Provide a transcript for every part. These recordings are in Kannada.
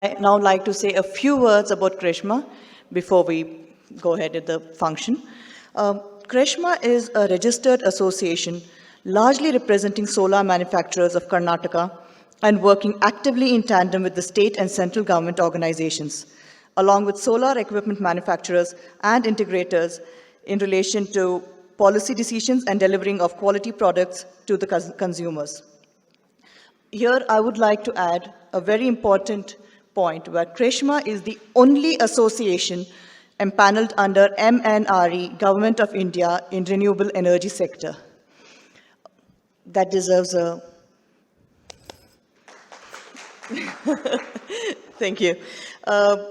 I now like to say a few words about Krishma before we go ahead with the function. Krishma is a registered association largely representing solar manufacturers of Karnataka and working actively in tandem with the state and central government organizations, along with solar equipment manufacturers and integrators in relation to policy decisions and delivering of quality products to the consumers. Here, I would like to add a very important point where Krishma is the only association empaneled under MNRE, Government of India, in renewable energy sector. That deserves a... Thank you.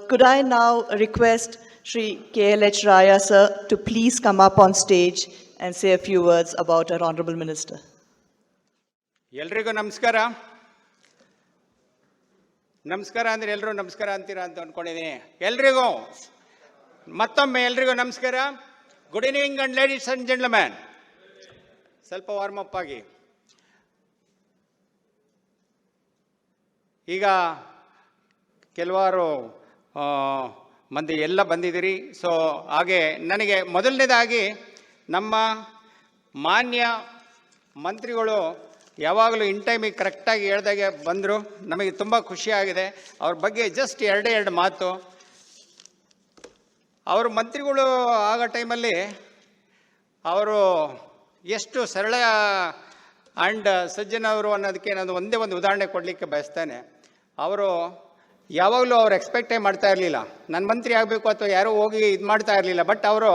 Could I now request Shri KLH Raya sir to please come up on stage and say a few words about our Honorable Minister. ಎಲ್ರಿಗೂ ನಮಸ್ಕಾರ. ನಮಸ್ಕಾರ ಅಂದರೆ ಎಲ್ಲರೂ ನಮಸ್ಕಾರ ಅಂತೀರಾ ಅಂತ ಅಂದ್ಕೊಂಡಿದ್ದೀನಿ. ಎಲ್ರಿಗೂ ಮತ್ತೊಮ್ಮೆ ಎಲ್ರಿಗೂ ನಮಸ್ಕಾರ. Good evening and ladies and gentleman. ಸ್ವಲ್ಪ ವಾರ್ಮ್ ಅಪ್ ಆಗಿ. ಈಗ ಕೆಲವಾರು ಮಂದಿ ಎಲ್ಲ ಬಂದಿದ್ದೀರಿ. ಸೊ ಹಾಗೆ ನನಗೆ ಮೊದಲನೇದಾಗಿ ನಮ್ಮ ಮಾನ್ಯ ಮಂತ್ರಿಗಳು ಯಾವಾಗಲೂ ಇನ್ ಟೈಮಿಗೆ ಕರೆಕ್ಟಾಗಿ ಹೇಳ್ದಾಗೆ ಬಂದರು. ನಮಗೆ ತುಂಬ ಖುಷಿಯಾಗಿದೆ. ಅವ್ರ ಬಗ್ಗೆ ಜಸ್ಟ್ ಎರಡು ಮಾತು. ಅವರು ಮಂತ್ರಿಗಳು ಆಗೋ ಟೈಮಲ್ಲಿ ಅವರು ಎಷ್ಟು ಸರಳ ಆ್ಯಂಡ್ ಸಜ್ಜನವರು ಅನ್ನೋದಕ್ಕೆ ನಾನು ಒಂದೇ ಒಂದು ಉದಾಹರಣೆ ಕೊಡಲಿಕ್ಕೆ ಬಯಸ್ತೇನೆ. ಅವರು ಯಾವಾಗಲೂ ಅವ್ರು ಎಕ್ಸ್ಪೆಕ್ಟೇ ಮಾಡ್ತಾ ಇರಲಿಲ್ಲ ನನ್ನ ಮಂತ್ರಿ ಆಗಬೇಕು ಅಥವಾ ಯಾರೋ ಹೋಗಿ ಇದು ಮಾಡ್ತಾ ಇರಲಿಲ್ಲ. ಬಟ್ ಅವರು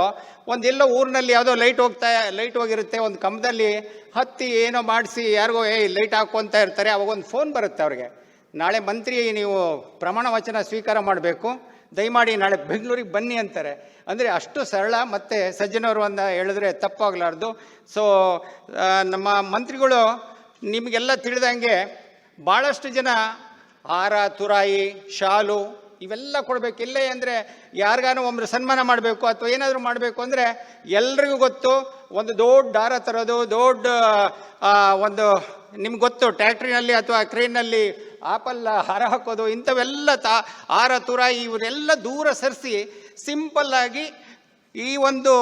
ಒಂದೆಲ್ಲೋ ಊರಿನಲ್ಲಿ ಯಾವುದೋ ಲೈಟ್ ಹೋಗಿರುತ್ತೆ, ಒಂದು ಕಂಬದಲ್ಲಿ ಹತ್ತಿ ಏನೋ ಮಾಡಿಸಿ ಯಾರಿಗೋ ಲೈಟ್ ಹಾಕ್ಕೊತ ಇರ್ತಾರೆ. ಅವಾಗೊಂದು ಫೋನ್ ಬರುತ್ತೆ ಅವ್ರಿಗೆ, ನಾಳೆ ಮಂತ್ರಿ ನೀವು ಪ್ರಮಾಣ ವಚನ ಸ್ವೀಕಾರ ಮಾಡಬೇಕು, ದಯಮಾಡಿ ನಾಳೆ ಬೆಂಗಳೂರಿಗೆ ಬನ್ನಿ ಅಂತಾರೆ. ಅಂದರೆ ಅಷ್ಟು ಸರಳ ಮತ್ತು ಸಜ್ಜನವರು ಅಂತ ಹೇಳಿದ್ರೆ ತಪ್ಪಾಗಲಾರ್ದು. ಸೊ ನಮ್ಮ ಮಂತ್ರಿಗಳು ನಿಮಗೆಲ್ಲ ತಿಳಿದಂಗೆ ಭಾಳಷ್ಟು ಜನ ಹಾರ, ತುರಾಯಿ, ಶಾಲು ಇವೆಲ್ಲ ಕೊಡಬೇಕು. ಇಲ್ಲೇ ಅಂದರೆ ಯಾರಿಗಾನು ಒಬ್ಬರು ಸನ್ಮಾನ ಮಾಡಬೇಕು ಅಥವಾ ಏನಾದರೂ ಮಾಡಬೇಕು ಅಂದರೆ ಎಲ್ರಿಗೂ ಗೊತ್ತು, ಒಂದು ದೊಡ್ಡ ಹಾರ ತರೋದು, ದೊಡ್ಡ ಒಂದು ನಿಮ್ಗೆ ಗೊತ್ತು ಟ್ಯಾಕ್ಟ್ರಿನಲ್ಲಿ ಅಥವಾ ಕ್ರೇನ್ನಲ್ಲಿ ಆಪಲ್ ಹಾರ ಹಾಕೋದು, ಇಂಥವೆಲ್ಲ ಹಾರ, ತುರಾಯಿ ಇವರೆಲ್ಲ ದೂರ ಸರಿಸಿ ಸಿಂಪಲ್ಲಾಗಿ ಈ ಒಂದು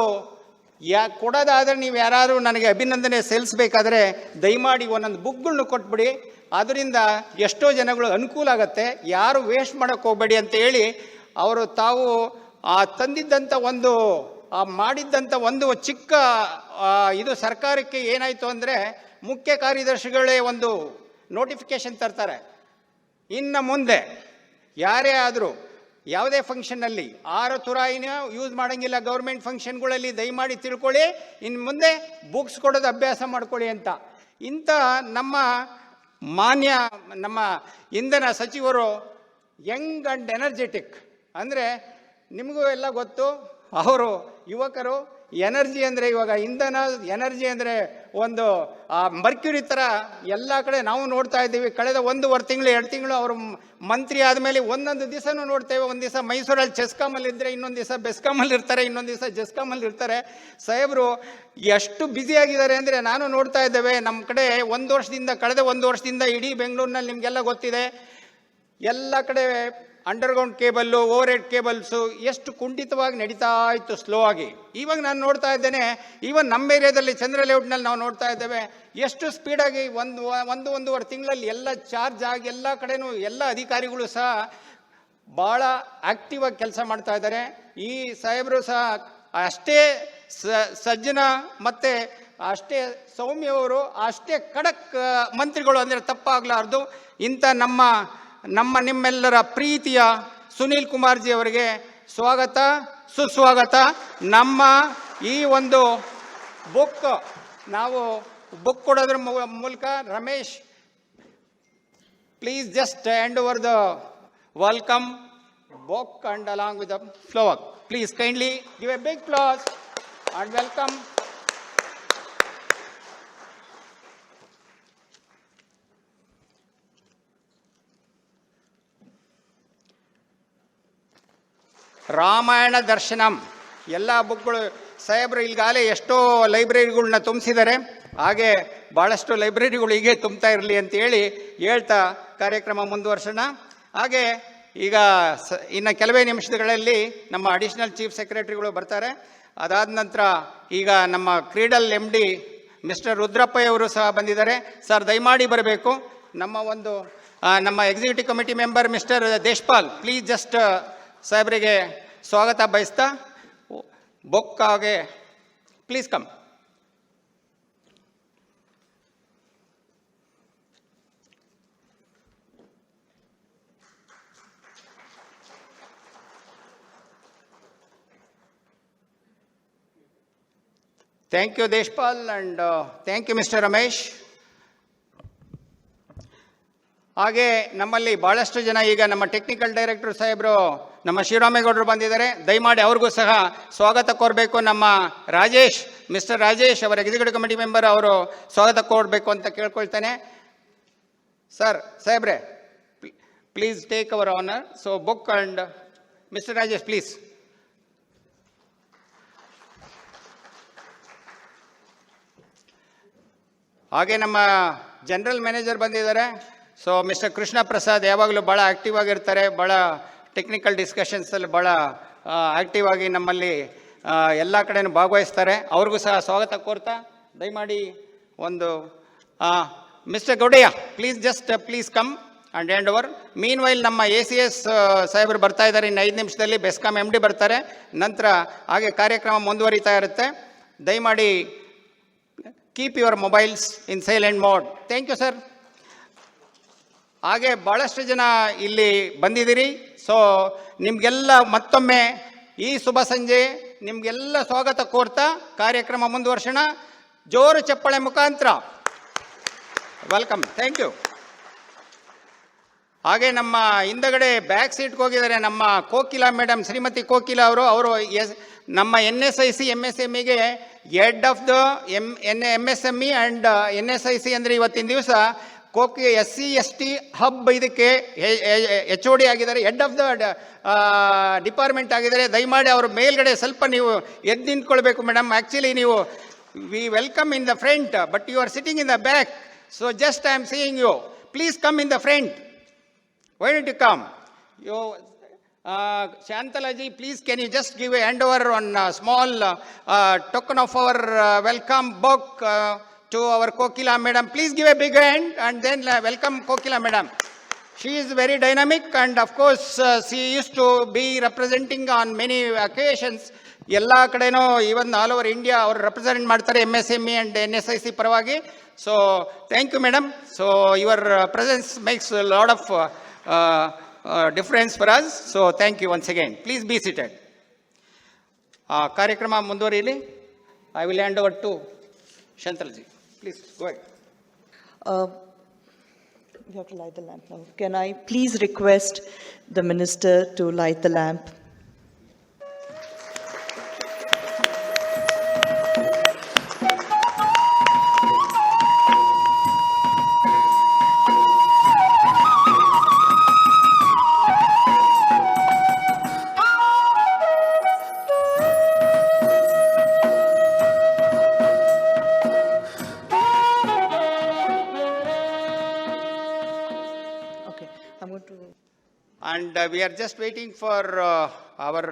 ಕೊಡೋದಾದರೆ ನೀವು ಯಾರಾದರೂ ನನಗೆ ಅಭಿನಂದನೆ ಸಲ್ಲಿಸಬೇಕಾದ್ರೆ ದಯಮಾಡಿ ಒಂದೊಂದು ಬುಕ್ಗಳನ್ನ ಕೊಟ್ಬಿಡಿ. ಅದರಿಂದ ಎಷ್ಟೋ ಜನಗಳು ಅನುಕೂಲ ಆಗುತ್ತೆ. ಯಾರು ವೇಸ್ಟ್ ಮಾಡೋಕ್ಕೆ ಹೋಗಬೇಡಿ ಅಂತ ಹೇಳಿ ಅವರು ತಾವು ತಂದಿದ್ದಂಥ ಒಂದು ಮಾಡಿದ್ದಂಥ ಒಂದು ಚಿಕ್ಕ ಇದು ಸರ್ಕಾರಕ್ಕೆ ಏನಾಯಿತು ಅಂದರೆ ಮುಖ್ಯ ಕಾರ್ಯದರ್ಶಿಗಳೇ ಒಂದು ನೋಟಿಫಿಕೇಶನ್ ತರ್ತಾರೆ, ಇನ್ನು ಮುಂದೆ ಯಾರೇ ಆದರೂ ಯಾವುದೇ ಫಂಕ್ಷನ್ನಲ್ಲಿ ಆರು ತುರಾಯಿನ ಯೂಸ್ ಮಾಡೋಂಗಿಲ್ಲ, ಗೌರ್ಮೆಂಟ್ ಫಂಕ್ಷನ್ಗಳಲ್ಲಿ ದಯಮಾಡಿ ತಿಳ್ಕೊಳ್ಳಿ, ಇನ್ನು ಮುಂದೆ ಬುಕ್ಸ್ ಕೊಡೋದು ಅಭ್ಯಾಸ ಮಾಡ್ಕೊಳ್ಳಿ ಅಂತ. ಇಂಥ ನಮ್ಮ ಇಂಧನ ಸಚಿವರು ಯಂಗ್ ಆ್ಯಂಡ್ ಎನರ್ಜೆಟಿಕ್ ಅಂದರೆ ನಿಮಗೂ ಎಲ್ಲ ಗೊತ್ತು, ಅವರು ಯುವಕರು. ಎನರ್ಜಿ ಅಂದರೆ ಇವಾಗ ಇಂಧನ, ಎನರ್ಜಿ ಅಂದರೆ ಒಂದು ಮರ್ಕ್ಯುರಿ ಥರ ಎಲ್ಲ ಕಡೆ ನಾವು ನೋಡ್ತಾ ಇದ್ದೀವಿ. ಕಳೆದ 1.5 ತಿಂಗಳು 2 ತಿಂಗಳು ಅವರು ಮಂತ್ರಿ ಆದಮೇಲೆ ಒಂದೊಂದು ದಿವಸನೂ ನೋಡ್ತೇವೆ. ಒಂದು ದಿವಸ ಮೈಸೂರಲ್ಲಿ ಚೆಸ್ಕಾಮಲ್ಲಿ ಇದ್ದರೆ, ಇನ್ನೊಂದು ದಿವಸ ಬೆಸ್ಕಾಮಲ್ಲಿ ಇರ್ತಾರೆ, ಇನ್ನೊಂದು ದಿವಸ ಜೆಸ್ಕಾಮಲ್ಲಿ ಇರ್ತಾರೆ. ಸಾಹೇಬರು ಎಷ್ಟು ಬ್ಯುಸಿಯಾಗಿದ್ದಾರೆ ಅಂದರೆ ನಾನು ನೋಡ್ತಾ ಇದ್ದೇವೆ. ನಮ್ಮ ಕಡೆ ಕಳೆದ 1 ವರ್ಷದಿಂದ ಇಡೀ ಬೆಂಗಳೂರಿನಲ್ಲಿ ನಿಮಗೆಲ್ಲ ಗೊತ್ತಿದೆ, ಎಲ್ಲ ಕಡೆ underground cable, over head cables ಎಷ್ಟು ಕುಂಠಿತವಾಗಿ ನಡೀತಾ ಇತ್ತು, ಸ್ಲೋ ಆಗಿ. ಇವಾಗ ನಾನು ನೋಡ್ತಾ ಇದ್ದೇನೆ, ಈವನ್ ನಮ್ಮ ಏರಿಯಾದಲ್ಲಿ ಚಂದ್ರ ಲೇಔಟ್ನಲ್ಲಿ ನಾವು ನೋಡ್ತಾ ಇದ್ದೇವೆ ಎಷ್ಟು ಸ್ಪೀಡಾಗಿ 1.5 ತಿಂಗಳಲ್ಲಿ ಎಲ್ಲ ಚಾರ್ಜ್ ಆಗಿ ಎಲ್ಲ ಕಡೆನೂ ಎಲ್ಲ ಅಧಿಕಾರಿಗಳು ಸಹ ಭಾಳ ಆ್ಯಕ್ಟಿವ್ ಆಗಿ ಕೆಲಸ ಮಾಡ್ತಾ ಇದ್ದಾರೆ. ಈ ಸಾಹೇಬರು ಸಹ ಅಷ್ಟೇ ಸಜ್ಜನ ಮತ್ತು ಅಷ್ಟೇ ಸೌಮ್ಯವರು, ಅಷ್ಟೇ ಖಡಕ್ ಮಂತ್ರಿಗಳು ಅಂದರೆ ತಪ್ಪಾಗಲಾರ್ದು. ಇಂಥ ನಿಮ್ಮೆಲ್ಲರ ಪ್ರೀತಿಯ ಸುನೀಲ್ ಕುಮಾರ್ಜಿ ಅವರಿಗೆ ಸ್ವಾಗತ, ಸುಸ್ವಾಗತ. ನಮ್ಮ ಈ ಒಂದು ನಾವು ಬುಕ್ ಕೊಡೋದ್ರ ಮೂಲಕ Ramesh, please just hand over the welcome book and along with the flower. Please kindly give a big applause and welcome. Ramayana Darshanam ಎಲ್ಲ ಬುಕ್ಗಳು ಸಾಹೇಬರು ಈಗಾಗಲೇ ಎಷ್ಟೋ ಲೈಬ್ರರಿಗಳನ್ನ ತುಂಬಿಸಿದ್ದಾರೆ. ಹಾಗೆ ಭಾಳಷ್ಟು ಲೈಬ್ರರಿಗಳು ಹೀಗೆ ತುಂಬ್ತಾ ಇರಲಿ ಅಂತೇಳಿ ಹೇಳ್ತಾ ಕಾರ್ಯಕ್ರಮ ಮುಂದುವರ್ಸೋಣ. ಹಾಗೆ ಈಗ ಇನ್ನು ಕೆಲವೇ ನಿಮಿಷಗಳಲ್ಲಿ ನಮ್ಮ ಅಡಿಷನಲ್ ಚೀಫ್ ಸೆಕ್ರೆಟರಿಗಳು ಬರ್ತಾರೆ. ಅದಾದ ನಂತರ ಈಗ ನಮ್ಮ ಕ್ರೀಡಲ್ MD ಮಿಸ್ಟರ್ ರುದ್ರಪ್ಪಯ್ಯ ಅವರು ಸಹ ಬಂದಿದ್ದಾರೆ. ಸರ್ ದಯಮಾಡಿ ಬರಬೇಕು. ನಮ್ಮ executive committee member mister Deshpal, please just ಸಾಹೇಬರಿಗೆ ಸ್ವಾಗತ ಬಯಸ್ತಾ ಬೊಕ್ಕಾಗೆ please come. Thank you, Deshpal, and thank you, Mr. Ramesh. ಹಾಗೆ ನಮ್ಮಲ್ಲಿ ಭಾಳಷ್ಟು ಜನ ಈಗ ನಮ್ಮ ಟೆಕ್ನಿಕಲ್ ಡೈರೆಕ್ಟರ್ ಸಾಹೇಬರು ನಮ್ಮ ಶಿವರಾಮೇಗೌಡರು ಬಂದಿದ್ದಾರೆ. ದಯಮಾಡಿ ಅವ್ರಿಗೂ ಸಹ ಸ್ವಾಗತ ಕೋರಬೇಕು. ನಮ್ಮ ಮಿಸ್ಟರ್ ರಾಜೇಶ್ ಅವರ ಎಕ್ಸಿಕ್ಯೂಟಿವ್ ಕಮಿಟಿ ಮೆಂಬರ್ ಅವರು ಸ್ವಾಗತ ಕೋರಬೇಕು ಅಂತ ಕೇಳ್ಕೊಳ್ತಾನೆ. ಸರ್ ಸಾಹೇಬ್ರೆ, please take hour honour. So book and mister Rajesh please. ಹಾಗೆ ನಮ್ಮ ಜನರಲ್ ಮ್ಯಾನೇಜರ್ ಬಂದಿದ್ದಾರೆ. ಸೊ ಮಿಸ್ಟರ್ ಕೃಷ್ಣ ಪ್ರಸಾದ್ ಯಾವಾಗಲೂ ಭಾಳ ಆ್ಯಕ್ಟಿವ್ ಆಗಿರ್ತಾರೆ. ಭಾಳ ಟೆಕ್ನಿಕಲ್ ಡಿಸ್ಕಷನ್ಸಲ್ಲಿ ಭಾಳ ಆ್ಯಕ್ಟಿವ್ ಆಗಿ ನಮ್ಮಲ್ಲಿ ಎಲ್ಲ ಕಡೆಯೂ ಭಾಗವಹಿಸ್ತಾರೆ. ಅವ್ರಿಗೂ ಸಹ ಸ್ವಾಗತ ಕೋರ್ತಾ ದಯಮಾಡಿ mister Gowdaiah please come and hand over. Mean while ನಮ್ಮ ACS ಸಾಹೇಬರು ಬರ್ತಾ ಇದ್ದಾರೆ. ಇನ್ನು 5 ನಿಮಿಷದಲ್ಲಿ ಬೆಸ್ಕಾಂ MD ಬರ್ತಾರೆ. ನಂತರ ಹಾಗೆ ಕಾರ್ಯಕ್ರಮ ಮುಂದುವರಿತಾ ಇರುತ್ತೆ. ದಯಮಾಡಿ keep your mobiles in silent mode. Thank you sir. ಹಾಗೆ ಭಾಳಷ್ಟು ಜನ ಇಲ್ಲಿ ಬಂದಿದ್ದೀರಿ. ಸೊ ನಿಮಗೆಲ್ಲ ಮತ್ತೊಮ್ಮೆ ಈ ಶುಭ ಸಂಜೆ ನಿಮಗೆಲ್ಲ ಸ್ವಾಗತ ಕೋರ್ತಾ ಕಾರ್ಯಕ್ರಮ ಮುಂದುವರ್ಸೋಣ. ಜೋರು ಚಪ್ಪಾಳೆ ಮುಖಾಂತರ ವೆಲ್ಕಮ್. Thank you. ಹಾಗೆ ನಮ್ಮ ಹಿಂದಗಡೆ ಬ್ಯಾಕ್ ಸೀಟ್ಗೆ ಹೋಗಿದ್ದಾರೆ ನಮ್ಮ ಕೋಕಿಲಾ ಮೇಡಮ್, ಶ್ರೀಮತಿ ಕೋಕಿಲಾ ಅವರು ನಮ್ಮ NSIC MSMEಗೆ head of the MSME and NSIC ಅಂದರೆ ಇವತ್ತಿನ ದಿವಸ SC/ST ಹಬ್ ಇದಕ್ಕೆ HOD ಆಗಿದ್ದಾರೆ, ಹೆಡ್ ಆಫ್ ದ ಡಿಪಾರ್ಟ್ಮೆಂಟ್ ಆಗಿದ್ದಾರೆ. ದಯಮಾಡಿ ಅವ್ರ ಮೇಲ್ಗಡೆ ಸ್ವಲ್ಪ ನೀವು ಎದ್ದು ನಿಂತ್ಕೊಳ್ಬೇಕು ಮೇಡಮ್. ಆ್ಯಕ್ಚುಲಿ ನೀವು we welcome in the front but you are sitting in the back. So just I am seeing you. Please come in the front. Why don't you come? Shantalaji, please can you just give a handover on a small token of our welcome book to our Kokila madam. Please give a big hand and then welcome Kokila madam. She is very dynamic and of course she used to be representing on many occasions. ಎಲ್ಲ ಕಡೆನೂ ಈವನ್ ಆಲ್ ಓವರ್ ಇಂಡಿಯಾ ಅವರು ರೆಪ್ರೆಸೆಂಟ್ ಮಾಡ್ತಾರೆ MSME and NSIC ಪರವಾಗಿ. So thank you madam. So your presence makes lot of difference for us. So thank you once again. Please be seated. ಕಾರ್ಯಕ್ರಮ ಮುಂದುವರಿಯಲಿ. I will hand over to Shantalji. Please go ahead. We have to light the lamp now. Can I please request the minister to light the lamp? And we are just waiting for our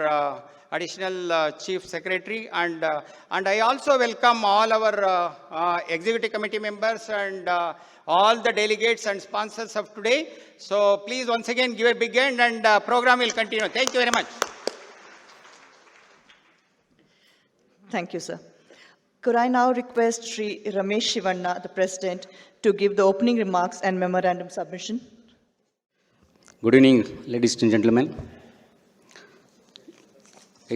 additional chief secretary and I also welcome all our executive committee members and all the delegates and sponsors of today. So please once again give a big hand and program will continue. Thank you very much. Thank you, sir. Could I now request Sri Ramesh Shivanna, the President, to give the opening remarks and memorandum submission? Good evening, ladies and gentlemen.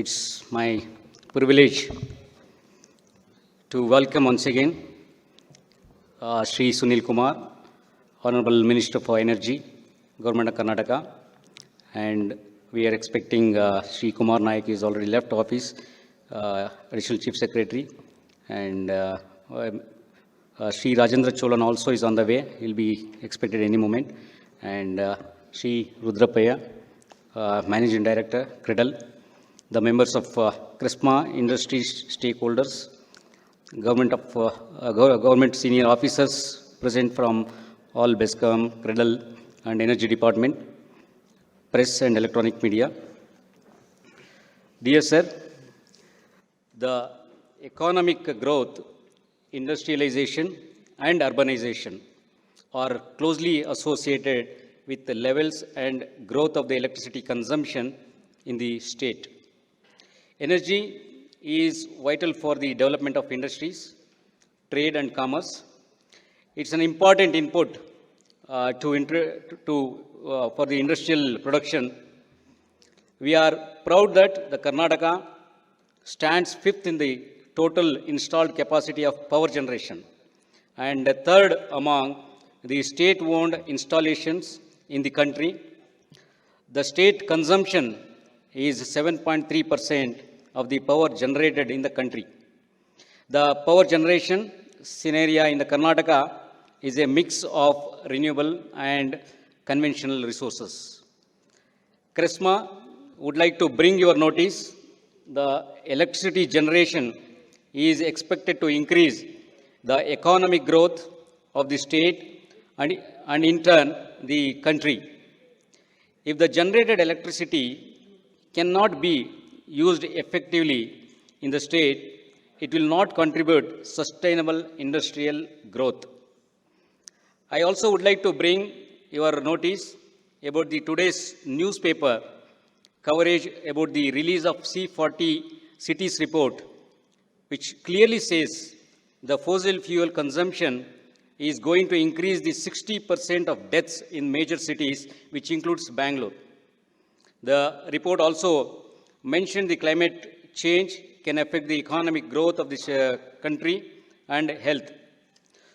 It's my privilege to welcome once again Sri Sunil Kumar, Honorable Minister for Energy, Government of Karnataka, and we are expecting Sri Kumar Naik is already left office, Additional Chief Secretary, and Sri Rajendra Cholan also is on the way. He'll be expected any moment, and Sri Rudrappaya, Managing Director, CRIDL, the members of CRISPMA industry stakeholders, government senior officers present from all BESCOM, CRIDL and Energy Department, press and electronic media. Dear sir, the economic growth, industrialization and urbanization are closely associated with the levels and growth of the electricity consumption in the state. Energy is vital for the development of industries, trade and commerce. It's an important input for the industrial production. We are proud that the Karnataka stands fifth in the total installed capacity of power generation and third among the state-owned installations in the country. The state consumption is 7.3% of the power generated in the country. The power generation scenario in the Karnataka is a mix of renewable and conventional resources. KRESMA would like to bring your notice the electricity generation is expected to increase the economic growth of the state and in turn the country. If the generated electricity cannot be used effectively in the state, it will not contribute sustainable industrial growth. I also would like to bring your notice about the today's newspaper coverage about the release of C40 cities report, which clearly says the fossil fuel consumption is going to increase the 60% of deaths in major cities, which includes Bangalore. The report also mentioned the climate change can affect the economic growth of this country and health.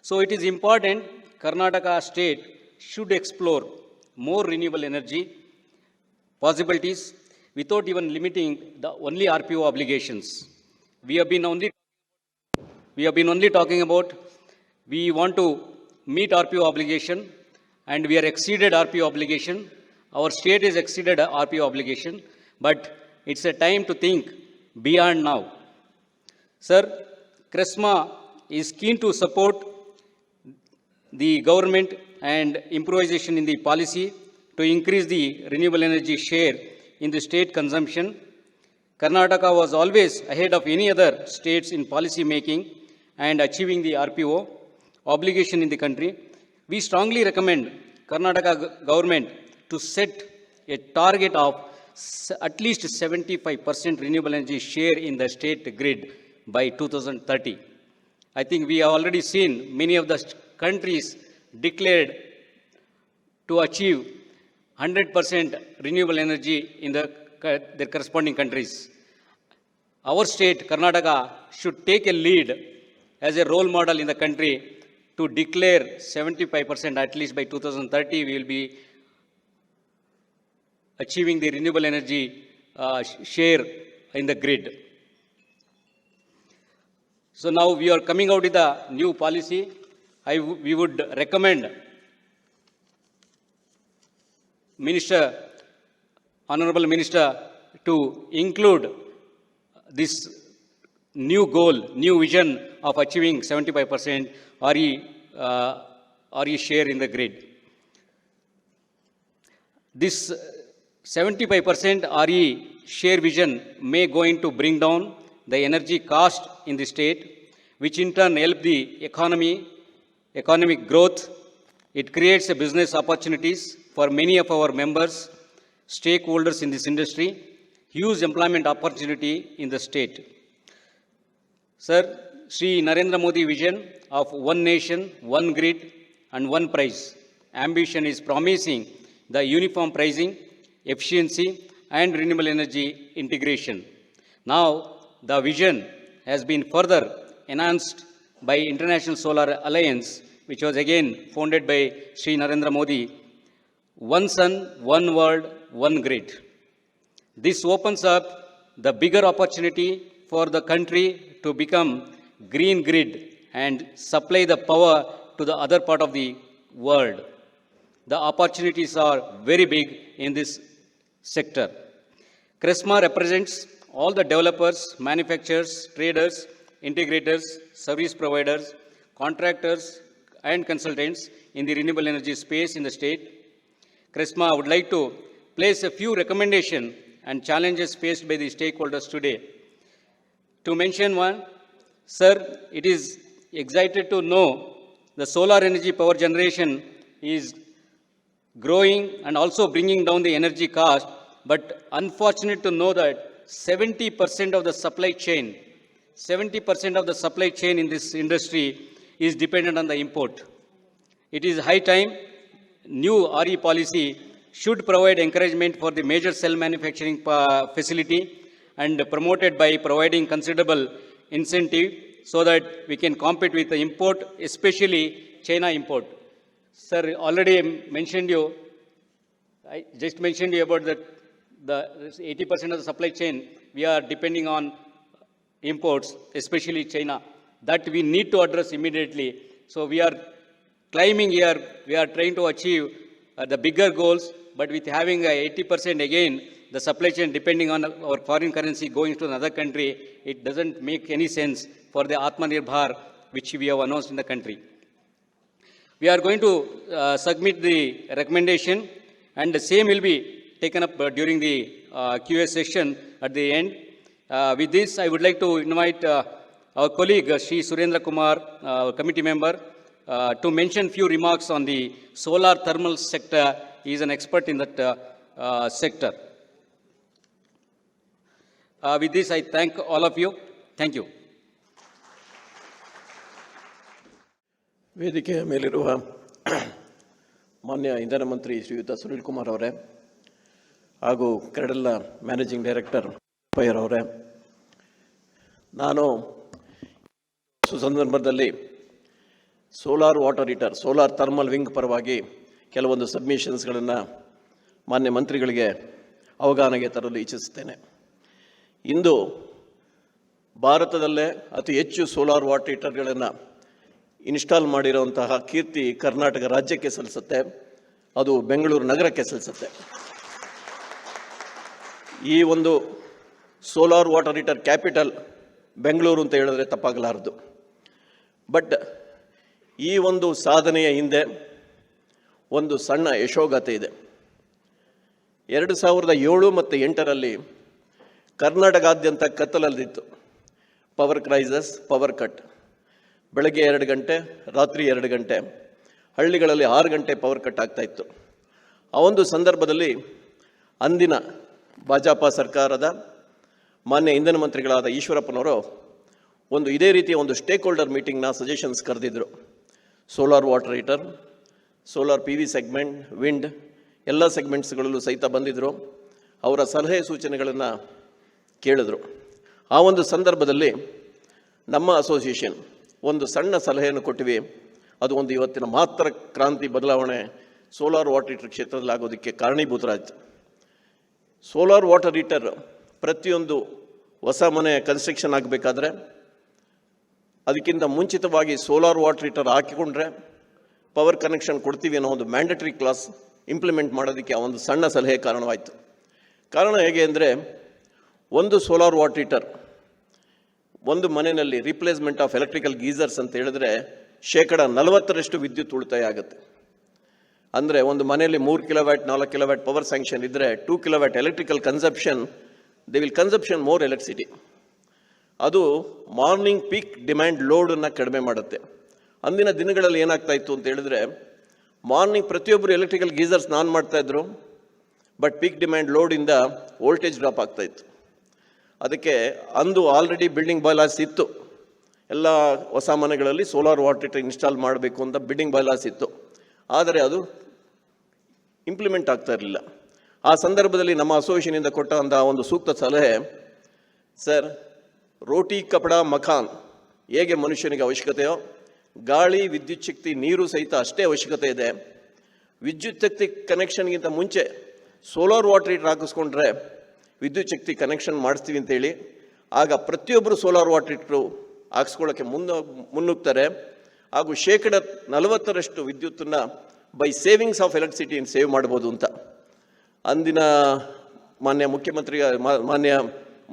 So it is important Karnataka state should explore more renewable energy possibilities without even limiting the only RPO obligations. We have been only talking about we want to meet RPO obligation and we are exceeded RPO obligation. Our state is exceeded RPO obligation, but it's a time to think beyond now. Sir, KRESMA is keen to support the government and improvisation in the policy to increase the renewable energy share in the state consumption. Karnataka was always ahead of any other states in policy making and achieving the RPO obligation in the country. We strongly recommend Karnataka government to set a target of at least 75% renewable energy share in the state grid by 2030. I think we have already seen many of the countries declared to achieve 100% renewable energy in their corresponding countries. Our state, Karnataka, should take a lead as a role model in the country to declare 75% at least by 2030. We will be achieving the renewable energy share in the grid. So now we are coming out with a new policy. We would recommend Honorable Minister, to include this new goal, new vision of achieving 75% RE share in the grid. This 75% RE share vision may going to bring down the energy cost in the state, which in turn help the economic growth. It creates a business opportunities for many of our members, stakeholders in this industry, huge employment opportunity in the state. Sir, Sri Narendra Modi vision of one nation, one grid and one price ambition is promising the uniform pricing, efficiency and renewable energy integration. Now, the vision has been further enhanced by International Solar Alliance, which was again founded by Sri Narendra Modi. One sun, one world, one grid. This opens up the bigger opportunity for the country to become green grid and supply the power to the other part of the world. The opportunities are very big in this sector. KRESMA represents all the developers, manufacturers, traders, integrators, service providers, contractors and consultants in the renewable energy space in the state. KRESMA would like to place a few recommendations and challenges faced by the stakeholders today. To mention one, sir, it is excited to know the solar energy power generation is growing and also bringing down the energy cost, but unfortunate to know that 70% of the supply chain, 70% of the supply chain in this industry is dependent on the import. It is high time new RE policy should provide encouragement for the major cell manufacturing facility and promoted by providing considerable incentive so that we can compete with the import, especially China import. Sir, already I just mentioned you about that the 80% of the supply chain, we are depending on imports, especially China. That we need to address immediately. So we are climbing here, we are trying to achieve the bigger goals, but with having 80% again, the supply chain depending on our foreign currency going to another country, it doesn't make any sense for the Atmanirbhar which we have announced in the country. We are going to submit the recommendation and the same will be taken up during the QA session at the end. With this, I would like to invite our colleague, Shri Surendra Kumar, committee member, to mention few remarks on the solar thermal sector. He is an expert in that sector. With this, I thank all of you. Thank you. ವೇದಿಕೆಯ ಮೇಲಿರುವ ಮಾನ್ಯ ಇಂಧನ ಮಂತ್ರಿ ಶ್ರೀಯುತ ಸುನೀಲ್ ಕುಮಾರ್ ಅವರೇ ಹಾಗೂ ಕೆರಡೆಲ್ಲ ಮ್ಯಾನೇಜಿಂಗ್ ಡೈರೆಕ್ಟರ್ ಪಯ್ಯರ್ ಅವರೇ, ನಾನು ಸಂದರ್ಭದಲ್ಲಿ solar water heater, solar thermal wing ಪರವಾಗಿ ಕೆಲವೊಂದು ಸಬ್ಮಿಷನ್ಸ್ಗಳನ್ನು ಮಾನ್ಯ ಮಂತ್ರಿಗಳಿಗೆ ಅವಗಾಹನೆಗೆ ತರಲು ಇಚ್ಛಿಸುತ್ತೇನೆ. ಇಂದು ಭಾರತದಲ್ಲೇ ಅತಿ ಹೆಚ್ಚು ಸೋಲಾರ್ ವಾಟರ್ ಹೀಟರ್ಗಳನ್ನು ಇನ್ಸ್ಟಾಲ್ ಮಾಡಿರುವಂತಹ ಕೀರ್ತಿ ಕರ್ನಾಟಕ ರಾಜ್ಯಕ್ಕೆ ಸಲ್ಲಿಸುತ್ತೆ, ಅದು ಬೆಂಗಳೂರು ನಗರಕ್ಕೆ ಸಲ್ಲಿಸುತ್ತೆ. ಈ ಒಂದು solar water heater capital Bengaluru ಅಂತ ಹೇಳಿದ್ರೆ ತಪ್ಪಾಗಲಾರದು. ಬಟ್ ಈ ಒಂದು ಸಾಧನೆಯ ಹಿಂದೆ ಒಂದು ಸಣ್ಣ ಯಶೋಗಾಥೆ ಇದೆ. 2007 ಮತ್ತು 2008ರಲ್ಲಿ ಕರ್ನಾಟಕಾದ್ಯಂತ ಕತ್ತಲಲ್ಲಿತ್ತು. ಪವರ್ ಕ್ರೈಸಿಸ್, ಪವರ್ ಕಟ್, ಬೆಳಗ್ಗೆ 2 ಗಂಟೆ, ರಾತ್ರಿ 2 ಗಂಟೆ, ಹಳ್ಳಿಗಳಲ್ಲಿ 6 ಗಂಟೆ ಪವರ್ ಕಟ್ ಆಗ್ತಾಯಿತ್ತು. ಆ ಒಂದು ಸಂದರ್ಭದಲ್ಲಿ ಅಂದಿನ ಭಾಜಪ ಸರ್ಕಾರದ ಮಾನ್ಯ ಇಂಧನ ಮಂತ್ರಿಗಳಾದ ಈಶ್ವರಪ್ಪನವರು ಇದೇ ರೀತಿಯ ಒಂದು ಸ್ಟೇಕ್ ಹೋಲ್ಡರ್ ಮೀಟಿಂಗ್ನ ಸಜೆಷನ್ಸ್ ಕರೆದಿದ್ದರು. Solar water heater, solar PV segment, wind ಎಲ್ಲ ಸೆಗ್ಮೆಂಟ್ಸ್ಗಳಲ್ಲೂ ಸಹಿತ ಬಂದಿದ್ದರು. ಅವರ ಸಲಹೆ ಸೂಚನೆಗಳನ್ನು ಕೇಳಿದ್ರು. ಆ ಒಂದು ಸಂದರ್ಭದಲ್ಲಿ ನಮ್ಮ ಅಸೋಸಿಯೇಷನ್ ಒಂದು ಸಣ್ಣ ಸಲಹೆಯನ್ನು ಕೊಟ್ಟಿವಿ. ಅದು ಒಂದು ಇವತ್ತಿನ ಮಾತ್ರ ಕ್ರಾಂತಿ ಬದಲಾವಣೆ ಸೋಲಾರ್ ವಾಟರ್ ಹೀಟರ್ ಕ್ಷೇತ್ರದಲ್ಲಿ ಆಗೋದಕ್ಕೆ ಕಾರಣೀಭೂತರಾಯಿತು. ಸೋಲಾರ್ ವಾಟರ್ ಹೀಟರ್ ಪ್ರತಿಯೊಂದು ಹೊಸ ಮನೆ ಕನ್ಸ್ಟ್ರಕ್ಷನ್ ಆಗಬೇಕಾದ್ರೆ ಅದಕ್ಕಿಂತ ಮುಂಚಿತವಾಗಿ ಸೋಲಾರ್ ವಾಟರ್ ಹೀಟರ್ ಹಾಕಿಕೊಂಡ್ರೆ ಪವರ್ ಕನೆಕ್ಷನ್ ಕೊಡ್ತೀವಿ ಅನ್ನೋ ಒಂದು ಮ್ಯಾಂಡೇಟರಿ ಕ್ಲಾಸ್ ಇಂಪ್ಲಿಮೆಂಟ್ ಮಾಡೋದಕ್ಕೆ ಆ ಒಂದು ಸಣ್ಣ ಸಲಹೆ ಕಾರಣವಾಯಿತು. ಕಾರಣ ಹೇಗೆ ಅಂದರೆ, ಒಂದು ಸೋಲಾರ್ ವಾಟರ್ ಹೀಟರ್ ಒಂದು ಮನೆಯಲ್ಲಿ ರಿಪ್ಲೇಸ್ಮೆಂಟ್ ಆಫ್ ಎಲೆಕ್ಟ್ರಿಕಲ್ ಗೀಸರ್ಸ್ ಅಂತ ಹೇಳಿದ್ರೆ 40% ವಿದ್ಯುತ್ ಉಳಿತಾಯ ಆಗುತ್ತೆ. ಅಂದರೆ ಒಂದು ಮನೆಯಲ್ಲಿ 3 ಕಿಲೋವ್ಯಾಟ್ 4 ಕಿಲೋವ್ಯಾಟ್ ಪವರ್ ಸ್ಯಾಂಕ್ಷನ್ ಇದ್ದರೆ 2 kilowatt electrical consumption, they will consumption more electricity. ಅದು ಮಾರ್ನಿಂಗ್ ಪೀಕ್ ಡಿಮ್ಯಾಂಡ್ ಲೋಡನ್ನು ಕಡಿಮೆ ಮಾಡುತ್ತೆ. ಅಂದಿನ ದಿನಗಳಲ್ಲಿ ಏನಾಗ್ತಾ ಇತ್ತು ಅಂತ ಹೇಳಿದ್ರೆ, ಮಾರ್ನಿಂಗ್ ಪ್ರತಿಯೊಬ್ಬರು ಎಲೆಕ್ಟ್ರಿಕಲ್ ಗೀಸರ್ಸ್ ಆನ್ ಮಾಡ್ತಾಯಿದ್ರು, ಬಟ್ ಪೀಕ್ ಡಿಮ್ಯಾಂಡ್ ಲೋಡಿಂದ ವೋಲ್ಟೇಜ್ ಡ್ರಾಪ್ ಆಗ್ತಾಯಿತ್ತು. ಅದಕ್ಕೆ ಅಂದು ಆಲ್ರೆಡಿ ಬಿಲ್ಡಿಂಗ್ ಬಾಯ್ಲಾಸ್ ಇತ್ತು. ಎಲ್ಲ ಹೊಸ ಮನೆಗಳಲ್ಲಿ ಸೋಲಾರ್ ವಾಟರ್ ಹೀಟರ್ ಇನ್ಸ್ಟಾಲ್ ಮಾಡಬೇಕು ಅಂತ ಬಿಲ್ಡಿಂಗ್ ಬಾಯ್ಲಾಸ್ ಇತ್ತು, ಆದರೆ ಅದು ಇಂಪ್ಲಿಮೆಂಟ್ ಆಗ್ತಾ ಇರಲಿಲ್ಲ. ಆ ಸಂದರ್ಭದಲ್ಲಿ ನಮ್ಮ ಅಸೋಸಿಯೇಷನಿಂದ ಕೊಟ್ಟಂಥ ಒಂದು ಸೂಕ್ತ ಸಲಹೆ, ಸರ್, ರೋಟಿ ಕಪಡ ಮಕಾನ್ ಹೇಗೆ ಮನುಷ್ಯನಿಗೆ ಅವಶ್ಯಕತೆಯೋ, ಗಾಳಿ, ವಿದ್ಯುತ್ ಶಕ್ತಿ, ನೀರು ಸಹಿತ ಅಷ್ಟೇ ಅವಶ್ಯಕತೆ ಇದೆ. ವಿದ್ಯುತ್ ಶಕ್ತಿ ಕನೆಕ್ಷನ್ಗಿಂತ ಮುಂಚೆ ಸೋಲಾರ್ ವಾಟರ್ ಹೀಟರ್ ಹಾಕಿಸ್ಕೊಂಡ್ರೆ ವಿದ್ಯುತ್ ಶಕ್ತಿ ಕನೆಕ್ಷನ್ ಮಾಡಿಸ್ತೀವಿ ಅಂತೇಳಿ ಆಗ ಪ್ರತಿಯೊಬ್ಬರು ಸೋಲಾರ್ ವಾಟರ್ ಹೀಟ್ರು ಹಾಕ್ಸ್ಕೊಳ್ಳೋಕ್ಕೆ ಮುನ್ನುಗ್ತಾರೆ. ಹಾಗೂ 40% ವಿದ್ಯುತ್ತನ್ನು ಬೈ ಸೇವಿಂಗ್ಸ್ ಆಫ್ ಎಲೆಕ್ಟ್ರಿಸಿಟಿಯನ್ನು ಸೇವ್ ಮಾಡ್ಬೋದು ಅಂತ ಅಂದಿನ ಮಾನ್ಯ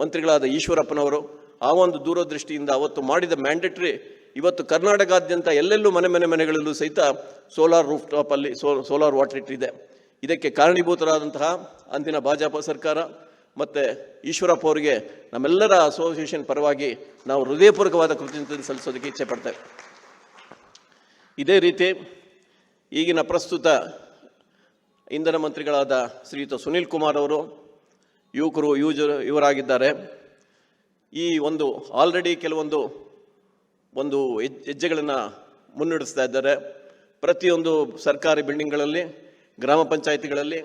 ಮಂತ್ರಿಗಳಾದ ಈಶ್ವರಪ್ಪನವರು ಆ ಒಂದು ದೂರದೃಷ್ಟಿಯಿಂದ ಅವತ್ತು ಮಾಡಿದ ಮ್ಯಾಂಡೇಟ್ರಿ ಇವತ್ತು ಕರ್ನಾಟಕಾದ್ಯಂತ ಎಲ್ಲೆಲ್ಲೂ ಮನೆಗಳಲ್ಲೂ ಸಹಿತ ಸೋಲಾರ್ ರೂಫ್ ಟಾಪಲ್ಲಿ ಸೋಲಾರ್ ವಾಟರ್ ಹೀಟರ್ ಇದೆ. ಇದಕ್ಕೆ ಕಾರಣೀಭೂತರಾದಂತಹ ಅಂದಿನ ಭಾಜಪ ಸರ್ಕಾರ ಮತ್ತು ಈಶ್ವರಪ್ಪ ಅವರಿಗೆ ನಮ್ಮೆಲ್ಲರ ಅಸೋಸಿಯೇಷನ್ ಪರವಾಗಿ ನಾವು ಹೃದಯಪೂರ್ವಕವಾದ ಕೃತಜ್ಞತೆ ಸಲ್ಲಿಸೋದಕ್ಕೆ ಇಚ್ಛೆ ಪಡ್ತೇವೆ. ಇದೇ ರೀತಿ ಈಗಿನ ಪ್ರಸ್ತುತ ಇಂಧನ ಮಂತ್ರಿಗಳಾದ ಶ್ರೀಯುತ ಸುನೀಲ್ ಕುಮಾರ್ ಅವರು ಇವರಾಗಿದ್ದಾರೆ. ಈ ಒಂದು ಆಲ್ರೆಡಿ ಕೆಲವೊಂದು ಹೆಜ್ಜೆಗಳನ್ನು ಮುನ್ನಡೆಸ್ತಾ ಇದ್ದಾರೆ. ಪ್ರತಿಯೊಂದು ಸರ್ಕಾರಿ ಬಿಲ್ಡಿಂಗ್ಗಳಲ್ಲಿ, ಗ್ರಾಮ ಪಂಚಾಯಿತಿಗಳಲ್ಲಿ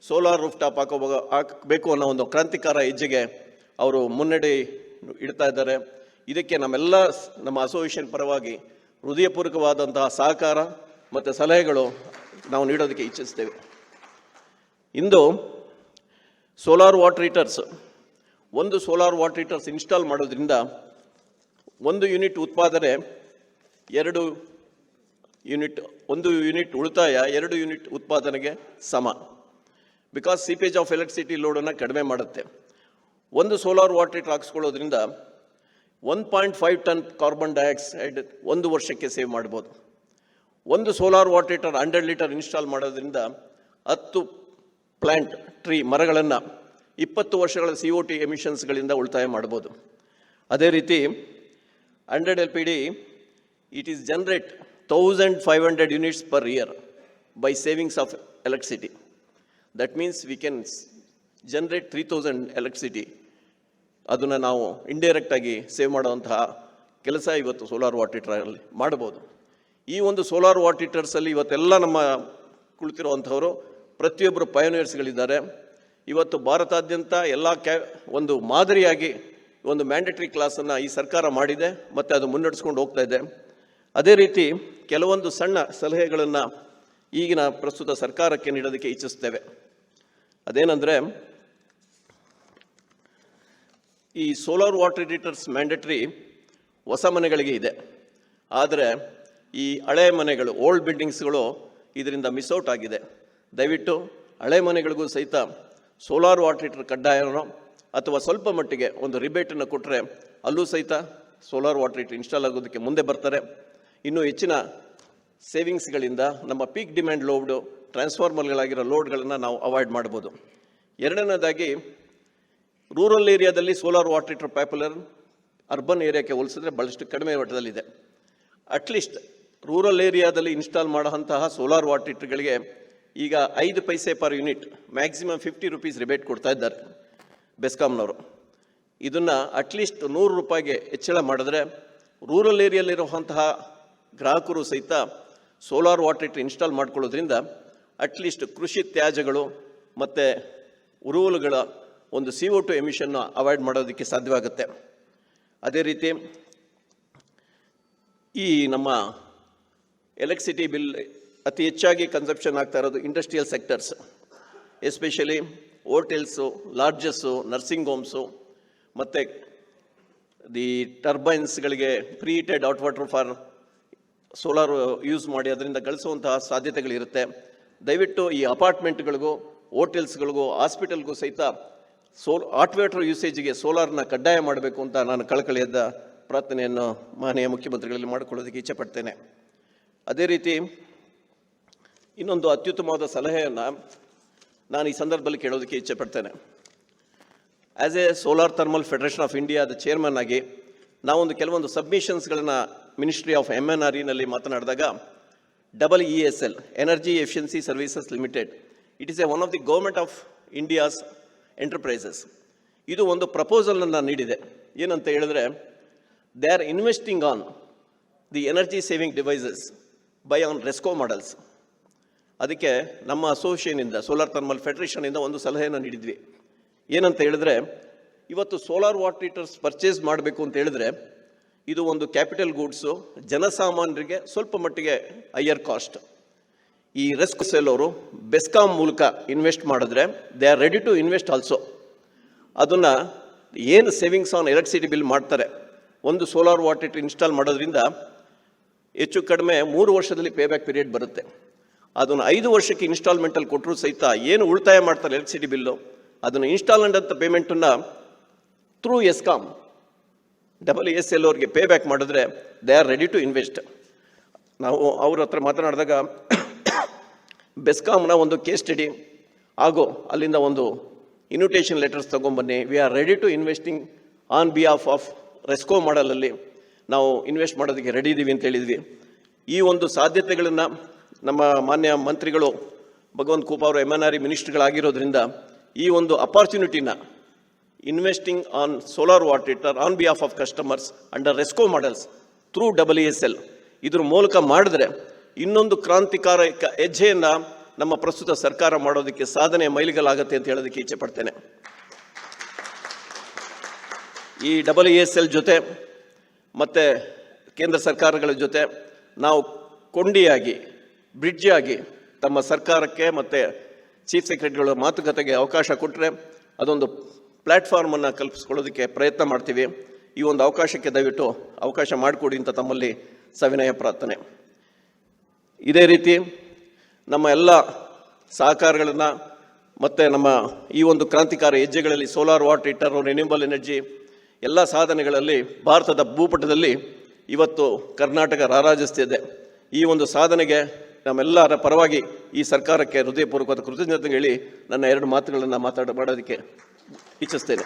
ಸೋಲಾರ್ ರೂಫ್ ಟಾಪ್ ಹಾಕಬೇಕು ಅನ್ನೋ ಒಂದು ಕ್ರಾಂತಿಕಾರ ಹೆಜ್ಜೆಗೆ ಅವರು ಮುನ್ನಡೆ ಇಡ್ತಾ ಇದ್ದಾರೆ. ಇದಕ್ಕೆ ನಮ್ಮ ಅಸೋಸಿಯೇಷನ್ ಪರವಾಗಿ ಹೃದಯಪೂರ್ವಕವಾದಂತಹ ಸಹಕಾರ ಮತ್ತು ಸಲಹೆಗಳು ನಾವು ನೀಡೋದಕ್ಕೆ ಇಚ್ಛಿಸ್ತೇವೆ. ಇಂದು ಸೋಲಾರ್ ವಾಟರ್ ಹೀಟರ್ಸ್, ಒಂದು ಸೋಲಾರ್ ವಾಟರ್ ಹೀಟರ್ಸ್ ಇನ್ಸ್ಟಾಲ್ ಮಾಡೋದ್ರಿಂದ 1 ಯೂನಿಟ್ ಉತ್ಪಾದನೆ 2 ಯೂನಿಟ್, 1 ಯೂನಿಟ್ ಉಳಿತಾಯ 2 ಯೂನಿಟ್ ಉತ್ಪಾದನೆಗೆ ಸಮ. ಬಿಕಾಸ್ ಸೀಪೇಜ್ ಆಫ್ ಎಲೆಕ್ಟ್ರಿಸಿಟಿ ಲೋಡನ್ನು ಕಡಿಮೆ ಮಾಡುತ್ತೆ. ಒಂದು ಸೋಲಾರ್ ವಾಟರ್ ಹೀಟರ್ ಹಾಕ್ಸ್ಕೊಳ್ಳೋದ್ರಿಂದ 1.5 ಟನ್ ಕಾರ್ಬನ್ ಡೈಆಕ್ಸೈಡ್ 1 ವರ್ಷಕ್ಕೆ ಸೇವ್ ಮಾಡ್ಬೋದು. ಒಂದು solar water heater 100 litre install ಮಾಡೋದ್ರಿಂದ 10 ಪ್ಲ್ಯಾಂಟ್ ಮರಗಳನ್ನು 20 ವರ್ಷಗಳ CO2 ಎಮಿಷನ್ಸ್ಗಳಿಂದ ಉಳಿತಾಯ ಮಾಡ್ಬೋದು. ಅದೇ ರೀತಿ 100 LPD it is generate 1500 units per year by savings of electricity. That means we can generate 3000 electricity. ಅದನ್ನು ನಾವು ಇಂಡೈರೆಕ್ಟ್ ಆಗಿ ಸೇವ್ ಮಾಡುವಂತಹ ಕೆಲಸ ಇವತ್ತು ಸೋಲಾರ್ ವಾಟರ್ ಹೀಟರಲ್ಲಿ ಮಾಡಬಹುದು. ಈ ಒಂದು ಸೋಲಾರ್ ವಾಟರ್ ಹೀಟರ್ಸಲ್ಲಿ ಇವತ್ತೆಲ್ಲ ನಮ್ಮ ಕುಳಿತಿರುವಂಥವರು ಪ್ರತಿಯೊಬ್ಬರು ಪಯೋನಿಯರ್ಸ್ಗಳಿದ್ದಾರೆ. ಇವತ್ತು ಭಾರತಾದ್ಯಂತ ಎಲ್ಲ ಒಂದು ಮಾದರಿಯಾಗಿ ಒಂದು ಮ್ಯಾಂಡೇಟರಿ ಕ್ಲಾಸನ್ನು ಈ ಸರ್ಕಾರ ಮಾಡಿದೆ ಮತ್ತು ಅದು ಮುನ್ನಡೆಸ್ಕೊಂಡು ಹೋಗ್ತಾ ಇದೆ. ಅದೇ ರೀತಿ ಕೆಲವೊಂದು ಸಣ್ಣ ಸಲಹೆಗಳನ್ನು ಈಗಿನ ಪ್ರಸ್ತುತ ಸರ್ಕಾರಕ್ಕೆ ನೀಡೋದಕ್ಕೆ ಇಚ್ಛಿಸ್ತೇವೆ. ಅದೇನೆಂದರೆ, ಈ ಸೋಲಾರ್ ವಾಟರ್ ಹೀಟರ್ಸ್ ಮ್ಯಾಂಡೇಟರಿ ಹೊಸ ಮನೆಗಳಿಗೆ ಇದೆ. ಆದರೆ ಈ ಹಳೆ ಮನೆಗಳು, ಓಲ್ಡ್ ಬಿಲ್ಡಿಂಗ್ಸ್ಗಳು ಇದರಿಂದ ಮಿಸ್ಔಟ್ ಆಗಿದೆ. ದಯವಿಟ್ಟು ಹಳೆ ಮನೆಗಳಿಗೂ ಸಹಿತ ಸೋಲಾರ್ ವಾಟರ್ ಹೀಟರ್ ಕಡ್ಡಾಯನೋ ಅಥವಾ ಸ್ವಲ್ಪ ಮಟ್ಟಿಗೆ ಒಂದು ರಿಬೇಟನ್ನು ಕೊಟ್ಟರೆ ಅಲ್ಲೂ ಸಹಿತ ಸೋಲಾರ್ ವಾಟರ್ ಹೀಟರ್ ಇನ್ಸ್ಟಾಲ್ ಆಗೋದಕ್ಕೆ ಮುಂದೆ ಬರ್ತಾರೆ. ಇನ್ನೂ ಹೆಚ್ಚಿನ ಸೇವಿಂಗ್ಸ್ಗಳಿಂದ ನಮ್ಮ ಪೀಕ್ ಡಿಮ್ಯಾಂಡ್ ಲೋಡು, ಟ್ರಾನ್ಸ್ಫಾರ್ಮರ್ಗಳಾಗಿರೋ ಲೋಡ್ಗಳನ್ನು ನಾವು ಅವಾಯ್ಡ್ ಮಾಡ್ಬೋದು. ಎರಡನೇದಾಗಿ, ರೂರಲ್ ಏರಿಯಾದಲ್ಲಿ solar water heater popular, urban ಏರಿಯಾಕ್ಕೆ ಹೋಲಿಸಿದ್ರೆ ಭಾಳಷ್ಟು ಕಡಿಮೆ ಮಟ್ಟದಲ್ಲಿದೆ. ಅಟ್ಲೀಸ್ಟ್ ರೂರಲ್ ಏರಿಯಾದಲ್ಲಿ ಇನ್ಸ್ಟಾಲ್ ಮಾಡೋಂತಹ ಸೋಲಾರ್ ವಾಟರ್ ಹೀಟರ್ಗಳಿಗೆ ಈಗ 5 paise per unit, maximum 50 rupees rebate ಕೊಡ್ತಾ ಇದ್ದಾರೆ ಬೆಸ್ಕಾಮ್ನವರು. ಇದನ್ನು ಅಟ್ಲೀಸ್ಟ್ 100 ರೂಪಾಯಿಗೆ ಹೆಚ್ಚಳ ಮಾಡಿದ್ರೆ ರೂರಲ್ ಏರಿಯಲ್ಲಿರುವಂತಹ ಗ್ರಾಹಕರು ಸಹಿತ ಸೋಲಾರ್ ವಾಟರ್ ಹೀಟರ್ ಇನ್ಸ್ಟಾಲ್ ಮಾಡ್ಕೊಳ್ಳೋದ್ರಿಂದ ಅಟ್ಲೀಸ್ಟ್ ಕೃಷಿ ತ್ಯಾಜ್ಯಗಳು ಮತ್ತು ಉರುವಲುಗಳ ಒಂದು CO2 ಎಮಿಷನ್ನ ಅವಾಯ್ಡ್ ಮಾಡೋದಕ್ಕೆ ಸಾಧ್ಯವಾಗುತ್ತೆ. ಅದೇ ರೀತಿ ಈ ನಮ್ಮ ಎಲೆಕ್ಟ್ರಿಸಿಟಿ ಬಿಲ್ ಅತಿ ಹೆಚ್ಚಾಗಿ ಕನ್ಸಂಪ್ಷನ್ ಆಗ್ತಾ ಇರೋದು industrial sectors, especially hotels, lodges, nursing homes ಮತ್ತು ದಿ ಟರ್ಬೈನ್ಸ್ಗಳಿಗೆ preheated hot water for solar use ಮಾಡಿ ಅದರಿಂದ ಗಳಿಸುವಂತಹ ಸಾಧ್ಯತೆಗಳಿರುತ್ತೆ. ದಯವಿಟ್ಟು ಈ ಅಪಾರ್ಟ್ಮೆಂಟ್ಗಳಿಗೂ, ಹೋಟೆಲ್ಸ್ಗಳಿಗೂ, ಹಾಸ್ಪಿಟಲ್ಗೂ ಸಹಿತ ಹಾಟ್ ವಾಟರ್ ಯೂಸೇಜಿಗೆ ಸೋಲಾರ್ನ ಕಡ್ಡಾಯ ಮಾಡಬೇಕು ಅಂತ ನಾನು ಕಳಕಳಿಯಾದ ಪ್ರಾರ್ಥನೆಯನ್ನು ಮಾನನೀಯ ಮುಖ್ಯಮಂತ್ರಿಗಳಲ್ಲಿ ಮಾಡಿಕೊಳ್ಳೋದಕ್ಕೆ ಇಚ್ಛೆ ಪಡ್ತೇನೆ. ಅದೇ ರೀತಿ ಇನ್ನೊಂದು ಅತ್ಯುತ್ತಮವಾದ ಸಲಹೆಯನ್ನು ನಾನು ಈ ಸಂದರ್ಭದಲ್ಲಿ ಕೇಳೋದಕ್ಕೆ ಇಚ್ಛೆ ಪಡ್ತೇನೆ. As a solar thermal federation of ಇಂಡಿಯಾದ ಚೇರ್ಮನ್ ಆಗಿ ನಾವೊಂದು ಕೆಲವೊಂದು ಸಬ್ಮಿಷನ್ಸ್ಗಳನ್ನು ಮಿನಿಸ್ಟ್ರಿ ಆಫ್ MNREನಲ್ಲಿ ಮಾತನಾಡಿದಾಗ, EESL, energy efficiency services limited, it is one of the government of India's enterprises. ಇದು ಒಂದು ಪ್ರಪೋಸಲನ್ನು ನೀಡಿದೆ. ಏನಂತ ಹೇಳಿದ್ರೆ, they are investing on the energy saving devices by on RESCO models. ಅದಕ್ಕೆ ನಮ್ಮ ಅಸೋಸಿಯೇಷನಿಂದ, ಸೋಲಾರ್ ಥರ್ಮಲ್ ಫೆಡರೇಷನಿಂದ ಒಂದು ಸಲಹೆಯನ್ನು ನೀಡಿದ್ವಿ. ಏನಂತ ಹೇಳಿದ್ರೆ, ಇವತ್ತು ಸೋಲಾರ್ ವಾಟರ್ ಹೀಟರ್ಸ್ ಪರ್ಚೇಸ್ ಮಾಡಬೇಕು ಅಂತ ಹೇಳಿದ್ರೆ ಇದು ಒಂದು ಕ್ಯಾಪಿಟಲ್ ಗೂಡ್ಸು, ಜನಸಾಮಾನ್ಯರಿಗೆ ಸ್ವಲ್ಪ ಮಟ್ಟಿಗೆ ಹೈಯರ್ ಕಾಸ್ಟ್. ಈ ರೆಸ್ಕೋ ಸೆಲ್ ಅವರು ಬೆಸ್ಕಾಮ್ ಮೂಲಕ ಇನ್ವೆಸ್ಟ್ ಮಾಡಿದ್ರೆ they are ready to invest also. ಅದನ್ನು ಏನು ಸೇವಿಂಗ್ಸ್ ಆನ್ ಎಲೆಕ್ಟ್ರಿಸಿಟಿ ಬಿಲ್ ಮಾಡ್ತಾರೆ, ಒಂದು ಸೋಲಾರ್ ವಾಟರ್ ಹೀಟರ್ ಇನ್ಸ್ಟಾಲ್ ಮಾಡೋದ್ರಿಂದ ಹೆಚ್ಚು ಕಡಿಮೆ 3 ವರ್ಷದಲ್ಲಿ ಪೇಬ್ಯಾಕ್ ಪೀರಿಯಡ್ ಬರುತ್ತೆ. ಅದನ್ನು 5 ವರ್ಷಕ್ಕೆ ಇನ್ಸ್ಟಾಲ್ಮೆಂಟಲ್ಲಿ ಕೊಟ್ಟರು ಸಹಿತ ಏನು ಉಳಿತಾಯ ಮಾಡ್ತಾರೆ ಎಲೆಕ್ಟ್ರಿಸಿಟಿ ಬಿಲ್ಲು, ಅದನ್ನು ಇನ್ಸ್ಟಾಲ್ಮೆಂಟ್ ಅಂತ ಪೇಮೆಂಟನ್ನು ಥ್ರೂ ಎಸ್ಕಾಮ್ EESL ಅವ್ರಿಗೆ ಪೇ ಬ್ಯಾಕ್ ಮಾಡಿದ್ರೆ they are ready to invest. ನಾವು ಅವ್ರ ಹತ್ರ ಮಾತನಾಡಿದಾಗ ಬೆಸ್ಕಾಮ್ನ ಒಂದು ಕೇಸ್ ಸ್ಟಡಿ ಹಾಗೂ ಅಲ್ಲಿಂದ ಒಂದು ಇನ್ವಿಟೇಷನ್ ಲೆಟರ್ಸ್ ತೊಗೊಂಬನ್ನಿ. We are ready to investing on behalf of RESCO ಮಾಡಲಲ್ಲಿ ನಾವು ಇನ್ವೆಸ್ಟ್ ಮಾಡೋದಕ್ಕೆ ರೆಡಿ ಇದ್ದೀವಿ ಅಂತ ಹೇಳಿದ್ವಿ. ಈ ಒಂದು ಸಾಧ್ಯತೆಗಳನ್ನು ನಮ್ಮ ಮಾನ್ಯ ಮಂತ್ರಿಗಳು ಭಗವಂತ ಖೂಬಾ ಅವರು MNRE ಮಿನಿಸ್ಟ್ರುಗಳಾಗಿರೋದ್ರಿಂದ ಈ ಒಂದು ಅಪಾರ್ಚುನಿಟಿನ investing on solar water heater on behalf of customers under RESCO models through WSL ಇದ್ರ ಮೂಲಕ ಮಾಡಿದ್ರೆ ಇನ್ನೊಂದು ಕ್ರಾಂತಿಕಾರಕ ಹೆಜ್ಜೆಯನ್ನು ನಮ್ಮ ಪ್ರಸ್ತುತ ಸರ್ಕಾರ ಮಾಡೋದಕ್ಕೆ ಸಾಧನೆ ಮೈಲಿಗಲಾಗತ್ತೆ ಅಂತ ಹೇಳೋದಕ್ಕೆ ಇಚ್ಛೆ ಪಡ್ತೇನೆ. ಈ WSL ಜೊತೆ ಮತ್ತು ಕೇಂದ್ರ ಸರ್ಕಾರಗಳ ಜೊತೆ ನಾವು ಕೊಂಡಿಯಾಗಿ ಬ್ರಿಡ್ಜ್ ಆಗಿ ತಮ್ಮ ಸರ್ಕಾರಕ್ಕೆ ಮತ್ತು ಚೀಫ್ ಸೆಕ್ರೆಟರಿಗಳ ಮಾತುಕತೆಗೆ ಅವಕಾಶ ಕೊಟ್ಟರೆ ಅದೊಂದು ಪ್ಲ್ಯಾಟ್ಫಾರ್ಮನ್ನು ಕಲ್ಪಿಸ್ಕೊಳ್ಳೋದಕ್ಕೆ ಪ್ರಯತ್ನ ಮಾಡ್ತೀವಿ. ಈ ಒಂದು ಅವಕಾಶಕ್ಕೆ ದಯವಿಟ್ಟು ಅವಕಾಶ ಮಾಡಿಕೊಡಿ ಅಂತ ತಮ್ಮಲ್ಲಿ ಸವಿನಯ ಪ್ರಾರ್ಥನೆ. ಇದೇ ರೀತಿ ನಮ್ಮ ಎಲ್ಲ ಸಹಕಾರಗಳನ್ನು ಮತ್ತು ನಮ್ಮ ಈ ಒಂದು ಕ್ರಾಂತಿಕಾರಿ ಹೆಜ್ಜೆಗಳಲ್ಲಿ solar water heater, renewable energy ಎಲ್ಲ ಸಾಧನೆಗಳಲ್ಲಿ ಭಾರತದ ಭೂಪಟದಲ್ಲಿ ಇವತ್ತು ಕರ್ನಾಟಕ ರಾರಾಜಿಸ್ತಿದೆ. ಈ ಒಂದು ಸಾಧನೆಗೆ ನಮ್ಮೆಲ್ಲರ ಪರವಾಗಿ ಈ ಸರ್ಕಾರಕ್ಕೆ ಹೃದಯಪೂರ್ವಕವಾದ ಕೃತಜ್ಞತೆ ಹೇಳಿ ನನ್ನ 2 ಮಾತುಗಳನ್ನು ಮಾಡೋದಕ್ಕೆ ಇಚ್ಛಿಸ್ತೇನೆ.